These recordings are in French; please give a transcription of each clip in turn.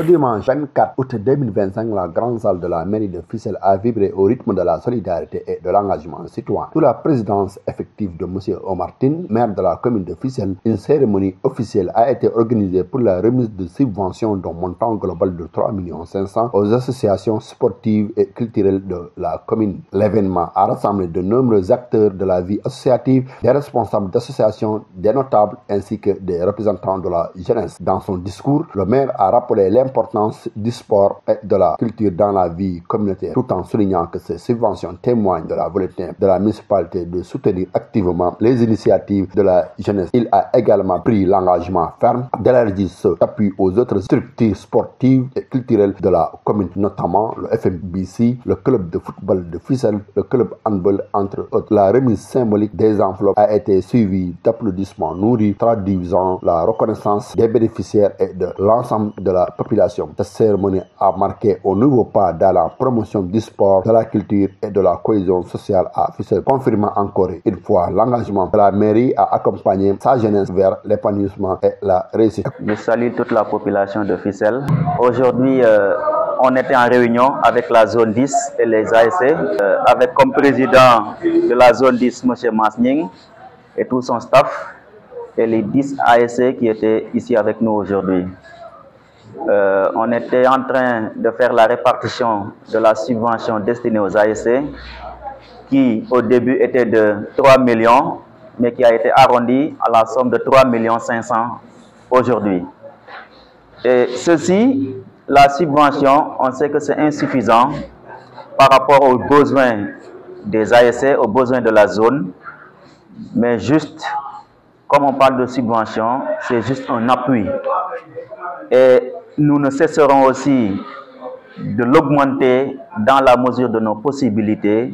dimanche 24 août 2025, la grande salle de la mairie de Fissel a vibré au rythme de la solidarité et de l'engagement citoyen. Sous la présidence effective de M. Omar Tine, maire de la commune de Fissel, une cérémonie officielle a été organisée pour la remise de subventions d'un montant global de 3 500 000 aux associations sportives et culturelles de la commune. L'événement a rassemblé de nombreux acteurs de la vie associative, des responsables d'associations, des notables ainsi que des représentants de la jeunesse. Dans son discours, le maire a rappelé l'importance du sport et de la culture dans la vie communautaire, tout en soulignant que ces subventions témoignent de la volonté de la municipalité de soutenir activement les initiatives de la jeunesse. Il a également pris l'engagement ferme d'élargir cet appui aux autres structures sportives et culturelles de la commune, notamment le FMBC, le club de football de Fissel, le club handball, entre autres. La remise symbolique des enveloppes a été suivie d'applaudissements nourris, traduisant la reconnaissance des bénéficiaires et de l'ensemble de la population. Cette cérémonie a marqué un nouveau pas dans la promotion du sport, de la culture et de la cohésion sociale à Fissel, confirmant encore une fois l'engagement de la mairie à accompagner sa jeunesse vers l'épanouissement et la réussite. Je salue toute la population de Fissel. Aujourd'hui, on était en réunion avec la zone 10 et les ASC, avec comme président de la zone 10, M. Masning, et tout son staff, et les 10 ASC qui étaient ici avec nous aujourd'hui. On était en train de faire la répartition de la subvention destinée aux ASC, qui au début était de 3 millions, mais qui a été arrondie à la somme de 3 500 000 aujourd'hui. Et ceci, la subvention, on sait que c'est insuffisant par rapport aux besoins des ASC, aux besoins de la zone, mais juste, comme on parle de subvention, c'est juste un appui. Et nous ne cesserons aussi de l'augmenter dans la mesure de nos possibilités.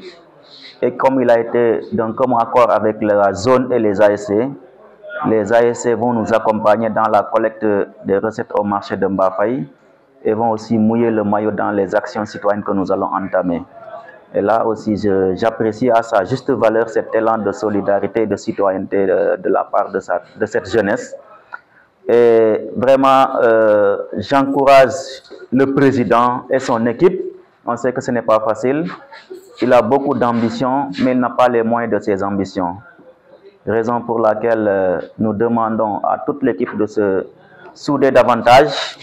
Et comme il a été d'un commun accord avec la zone et les ASC vont nous accompagner dans la collecte des recettes au marché de Mbafaye et vont aussi mouiller le maillot dans les actions citoyennes que nous allons entamer. Et là aussi, j'apprécie à sa juste valeur cet élan de solidarité et de citoyenneté de la part de cette jeunesse. Et vraiment, j'encourage le président et son équipe. On sait que ce n'est pas facile. Il a beaucoup d'ambition, mais il n'a pas les moyens de ses ambitions. Raison pour laquelle nous demandons à toute l'équipe de se souder davantage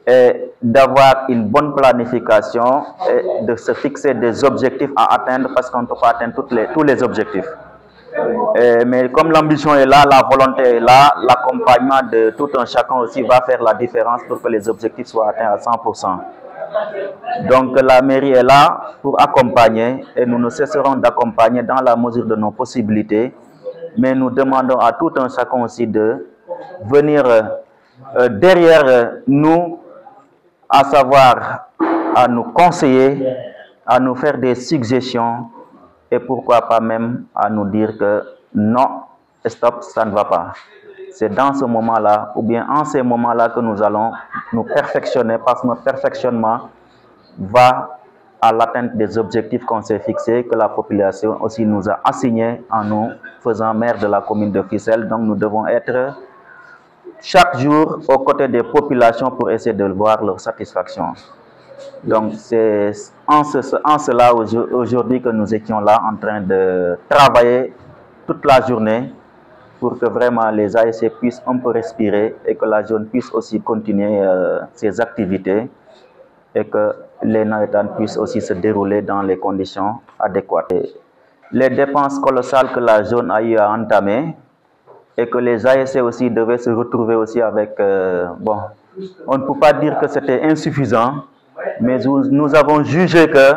et d'avoir une bonne planification et de se fixer des objectifs à atteindre parce qu'on ne peut pas atteindre tous les objectifs. Mais comme l'ambition est là, la volonté est là, l'accompagnement de tout un chacun aussi va faire la différence pour que les objectifs soient atteints à 100%. Donc la mairie est là pour accompagner et nous ne cesserons d'accompagner dans la mesure de nos possibilités. Mais nous demandons à tout un chacun aussi de venir derrière nous, à savoir à nous conseiller, à nous faire des suggestions et pourquoi pas même à nous dire que non, stop, ça ne va pas. C'est dans ce moment-là ou bien en ces moments-là que nous allons nous perfectionner parce que notre perfectionnement va à l'atteinte des objectifs qu'on s'est fixés, que la population aussi nous a assignés en nous faisant maire de la commune de Fissel. Donc nous devons être chaque jour aux côtés des populations pour essayer de voir leur satisfaction. Donc c'est en cela aujourd'hui que nous étions là en train de travailler toute la journée pour que vraiment les ASC puissent un peu respirer et que la zone puisse aussi continuer ses activités et que les navétanes puissent aussi se dérouler dans les conditions adéquates. Et les dépenses colossales que la zone a eu à entamer et que les ASC aussi devaient se retrouver aussi avec... bon, on ne peut pas dire que c'était insuffisant, mais nous avons jugé que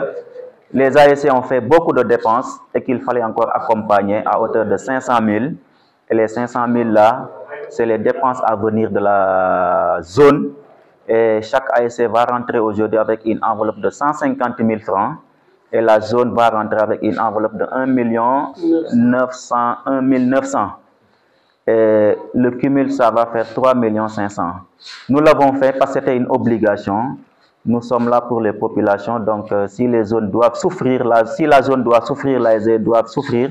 les ASC ont fait beaucoup de dépenses et qu'il fallait encore accompagner à hauteur de 500 000. Et les 500 000 là, c'est les dépenses à venir de la zone. Et chaque ASC va rentrer aujourd'hui avec une enveloppe de 150 000 francs. Et la zone va rentrer avec une enveloppe de 1 900 000. Et le cumul, ça va faire 3 500 000. Nous l'avons fait parce que c'était une obligation. Nous sommes là pour les populations. Donc, si les zones doivent souffrir, si la zone doit souffrir, les ASC doivent souffrir.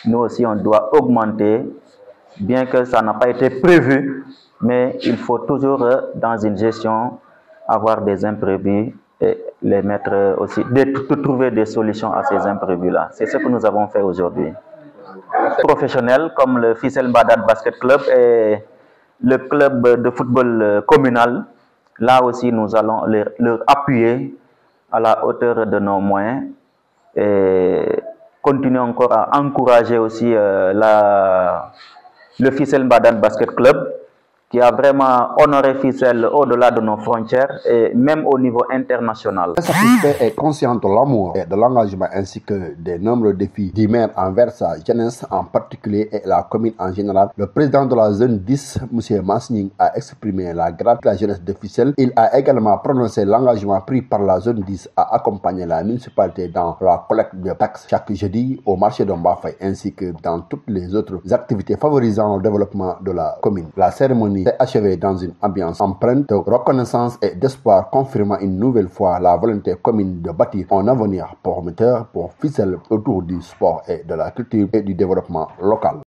Nous aussi, on doit augmenter, bien que ça n'a pas été prévu. Mais il faut toujours, dans une gestion, avoir des imprévus et les mettre aussi, de trouver des solutions à ces imprévus-là. C'est ce que nous avons fait aujourd'hui. Professionnels comme le Fissel Mbadane Basket Club et le club de football communal, là aussi nous allons leur appuyer à la hauteur de nos moyens et continuer encore à encourager aussi le Fissel Mbadane Basket Club qui a vraiment honoré Fissel au-delà de nos frontières et même au niveau international. Satisfait et conscient de l'amour et de l'engagement ainsi que des nombreux défis du maire envers sa jeunesse en particulier et la commune en général, le président de la zone 10, M. Masning, a exprimé la gratitude de la jeunesse de Fissel. Il a également prononcé l'engagement pris par la zone 10 à accompagner la municipalité dans la collecte de taxes chaque jeudi au marché de Mbafay ainsi que dans toutes les autres activités favorisant le développement de la commune. La cérémonie s'est achevée dans une ambiance empreinte de reconnaissance et d'espoir, confirmant une nouvelle fois la volonté commune de bâtir un avenir prometteur pour Fissel autour du sport et de la culture et du développement local.